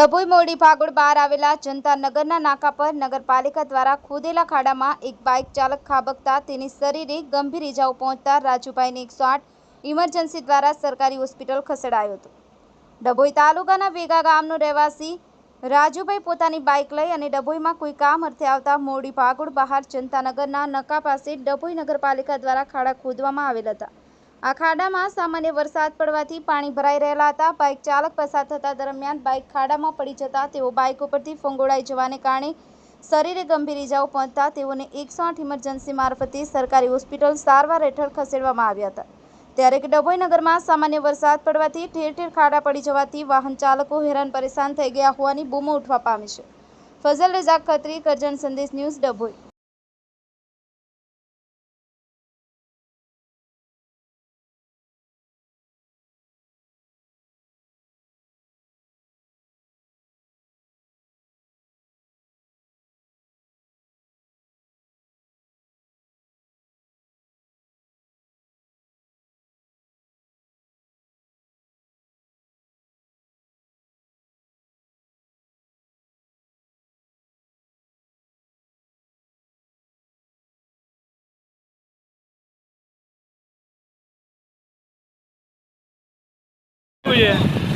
ડભોઈ મોરડી ભાગોળ બહાર આવેલા જનતા નગરના નાકા પર નગરપાલિકા દ્વારા ખોદેલા ખાડામાં એક બાઇક ચાલક ખાબકતા તેની શરીરે ગંભીર ઇજાઓ પહોંચતા રાજુભાઈને 108 ઇમરજન્સી દ્વારા સરકારી હોસ્પિટલ ખસેડાયો હતો। ડભોઈ તાલુકાના વેગા ગામનો રહેવાસી રાજુભાઈ પોતાની બાઇક લઈ અને ડભોઈમાં કોઈ કામ અર્થે આવતા મોરડી ભાગોળ બહાર જનતા નગરના નકા પાસે ડભોઈ નગરપાલિકા દ્વારા ખાડા ખોદવામાં આવેલ હતા। આ ખાડામાં સામાન્ય વરસાદ પડવાથી પાણી ભરાઈ રહેલા હતા। બાઇક ચાલક પસાર થતા દરમિયાન બાઇક ખાડામાં પડી જતા તેઓ બાઇક ઉપરથી ફંગોળાઈ જવાને કારણે શરીરે ગંભીર ઇજાઓ પહોંચતા તેઓને 108 ઇમરજન્સી મારફતે સરકારી હોસ્પિટલ સારવાર હેઠળ ખસેડવામાં આવ્યા હતા। ત્યારે કે ડભોઈ નગરમાં સામાન્ય વરસાદ પડવાથી ઠેર ઠેર ખાડા પડી જવાથી વાહન ચાલકો હેરાન પરેશાન થઈ ગયા હોવાની બૂમો ઉઠવા પામી છે। ફઝલ રઝાક ખત્રી, કરજણ સંદેશ ન્યૂઝ, ડભોઈ।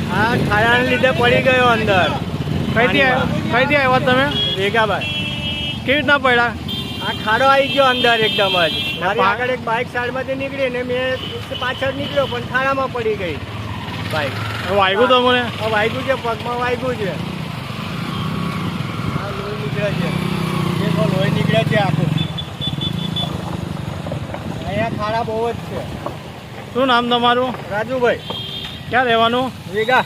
हाँ खाड़ा लीधे पड़ी गयो अंदर। कई आया तमे वेगा भाई केवी रीतना पड़ा? आ खाड़ो आई गयो अंदर एकदम ज मारी आगळ एक बाइक साइड में निकली ने मैं उससे पाछळ निकळ्यो पण खाड़ा में पड़ी गई बाइक। वाग्यु तमने? वाग्यु छे, पगमां वाग्यु छे। आ लोही निकळे छे, देखो लोही निकळे छे आखो। अहींया खाड़ा बहु ज छे। शुं नाम तमारुं? राजूभाई। क्या रहेवानुं? वेगा।